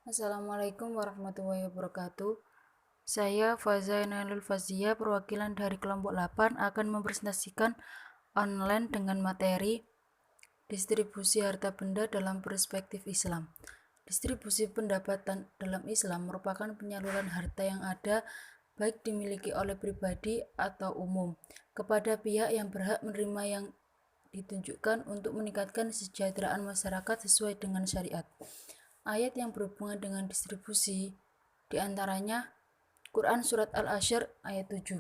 Assalamualaikum warahmatullahi wabarakatuh. Saya Faza Nailul Fazia, perwakilan dari kelompok 8 akan mempresentasikan online dengan materi distribusi harta benda dalam perspektif Islam. Distribusi pendapatan dalam Islam merupakan penyaluran harta yang ada baik dimiliki oleh pribadi atau umum kepada pihak yang berhak menerima yang ditunjukkan untuk meningkatkan kesejahteraan masyarakat sesuai dengan syariat. Ayat yang berhubungan dengan distribusi diantaranya Quran Surat Al-Asyr ayat 7.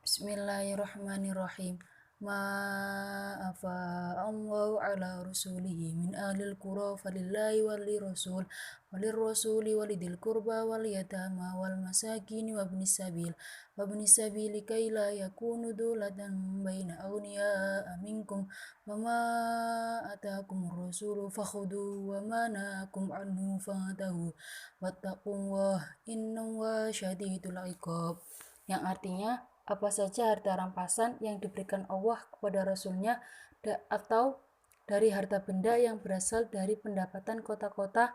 Bismillahirrahmanirrahim. Ma'afa Allahu ala rasulihi min ahlil qura falillahi walirrasuli walidil qurba wal yatama wal masakin wabnis sabili kai la yakunu dulatan baina awniya minkum wa ma atakumur rasulu fakhudu wa ma nahakum anhu fantahu wattaqullah innallaha syadidul iqab, yang artinya apa saja harta rampasan yang diberikan Allah kepada Rasulnya atau dari harta benda yang berasal dari pendapatan kota-kota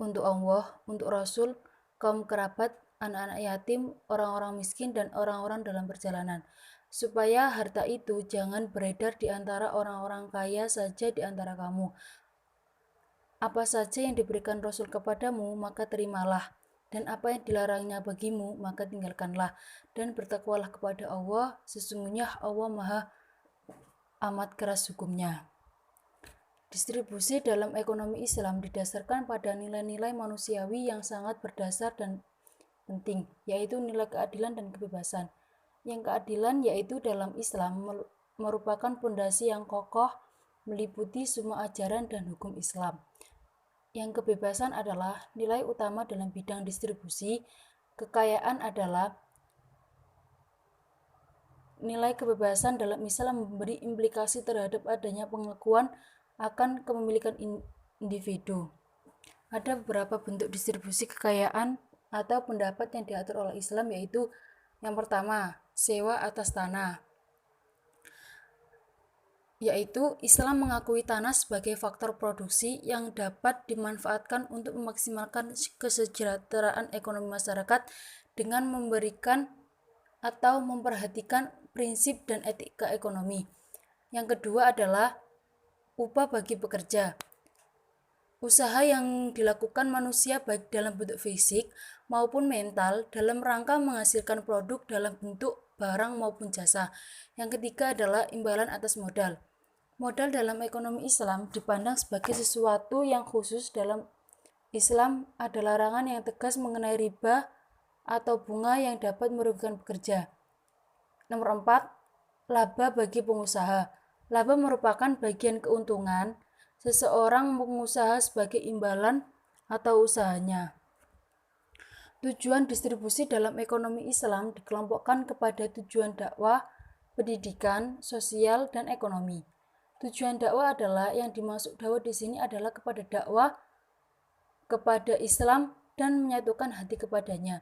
untuk Allah, untuk Rasul, kaum kerabat, anak-anak yatim, orang-orang miskin, dan orang-orang dalam perjalanan, supaya harta itu jangan beredar di antara orang-orang kaya saja di antara kamu. Apa saja yang diberikan Rasul kepadamu, maka terimalah, dan apa yang dilarangnya bagimu, maka tinggalkanlah, dan bertakwalah kepada Allah, sesungguhnya Allah Maha amat keras hukumnya. Distribusi dalam ekonomi Islam didasarkan pada nilai-nilai manusiawi yang sangat berdasar dan penting, yaitu nilai keadilan dan kebebasan. Yang keadilan yaitu dalam Islam merupakan pondasi yang kokoh meliputi semua ajaran dan hukum Islam. Yang kebebasan adalah nilai utama dalam bidang distribusi. Kekayaan adalah nilai kebebasan dalam Islam memberi implikasi terhadap adanya pengakuan akan kepemilikan individu. Ada beberapa bentuk distribusi kekayaan atau pendapat yang diatur oleh Islam, yaitu yang pertama, sewa atas tanah. Yaitu Islam mengakui tanah sebagai faktor produksi yang dapat dimanfaatkan untuk memaksimalkan kesejahteraan ekonomi masyarakat dengan memberikan atau memperhatikan prinsip dan etika ekonomi. Yang kedua adalah upah bagi pekerja. Usaha yang dilakukan manusia baik dalam bentuk fisik maupun mental dalam rangka menghasilkan produk dalam bentuk barang maupun jasa. Yang ketiga adalah imbalan atas modal. Modal dalam ekonomi Islam dipandang sebagai sesuatu yang khusus. Dalam Islam ada larangan yang tegas mengenai riba atau bunga yang dapat merugikan pekerja. Nomor 4, laba bagi pengusaha. Laba merupakan bagian keuntungan seseorang pengusaha sebagai imbalan atau usahanya. Tujuan distribusi dalam ekonomi Islam dikelompokkan kepada tujuan dakwah, pendidikan, sosial, dan ekonomi. Tujuan dakwah adalah yang dimaksud dakwah di sini adalah kepada dakwah kepada Islam dan menyatukan hati kepadanya.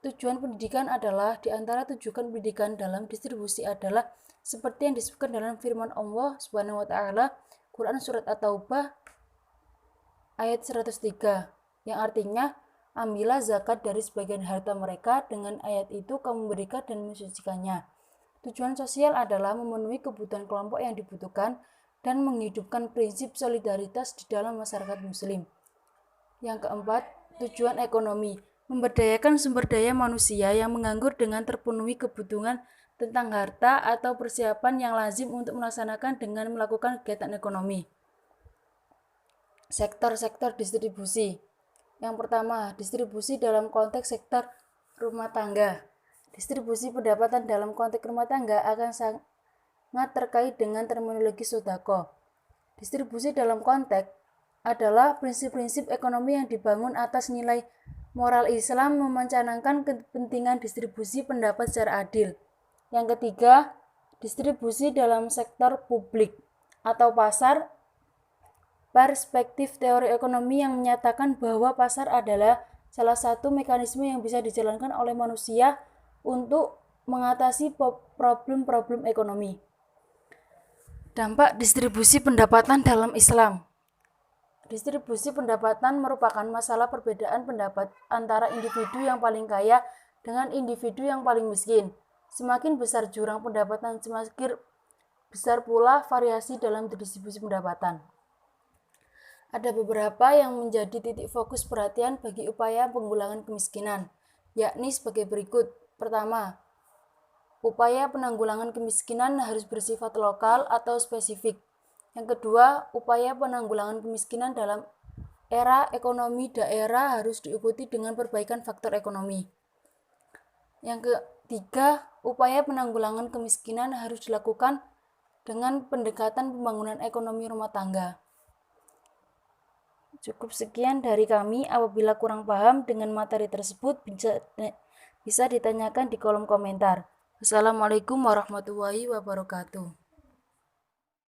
Tujuan pendidikan adalah di antara tujuan pendidikan dalam distribusi adalah seperti yang disebutkan dalam firman Allah Subhanahu wa taala Quran surat At-Taubah ayat 103, yang artinya ambillah zakat dari sebagian harta mereka, dengan ayat itu kamu berikan dan mensucikannya. Tujuan sosial adalah memenuhi kebutuhan kelompok yang dibutuhkan dan menghidupkan prinsip solidaritas di dalam masyarakat muslim. Yang keempat, tujuan ekonomi, memberdayakan sumber daya manusia yang menganggur dengan terpenuhi kebutuhan tentang harta atau persiapan yang lazim untuk melaksanakan dengan melakukan kegiatan ekonomi. Sektor-sektor distribusi. Yang pertama, distribusi dalam konteks sektor rumah tangga. Distribusi pendapatan dalam konteks rumah tangga akan sangat terkait dengan terminologi sodako. Distribusi dalam konteks adalah prinsip-prinsip ekonomi yang dibangun atas nilai moral Islam memencanangkan kepentingan distribusi pendapat secara adil. Yang ketiga, distribusi dalam sektor publik atau pasar. Perspektif teori ekonomi yang menyatakan bahwa pasar adalah salah satu mekanisme yang bisa dijalankan oleh manusia untuk mengatasi problem-problem ekonomi. Dampak distribusi pendapatan dalam Islam. distribusi pendapatan merupakan masalah perbedaan pendapat antara individu yang paling kaya dengan individu yang paling miskin. Semakin besar jurang pendapatan, semakin besar pula variasi dalam distribusi pendapatan. Ada beberapa yang menjadi titik fokus perhatian bagi upaya penanggulangan kemiskinan, yakni sebagai berikut. Pertama, upaya penanggulangan kemiskinan harus bersifat lokal atau spesifik. Yang kedua, upaya penanggulangan kemiskinan dalam era ekonomi daerah harus diikuti dengan perbaikan faktor ekonomi. Yang ketiga, upaya penanggulangan kemiskinan harus dilakukan dengan pendekatan pembangunan ekonomi rumah tangga. Cukup sekian dari kami. Apabila kurang paham dengan materi tersebut, bisa ditanyakan di kolom komentar. Assalamualaikum warahmatullahi wabarakatuh.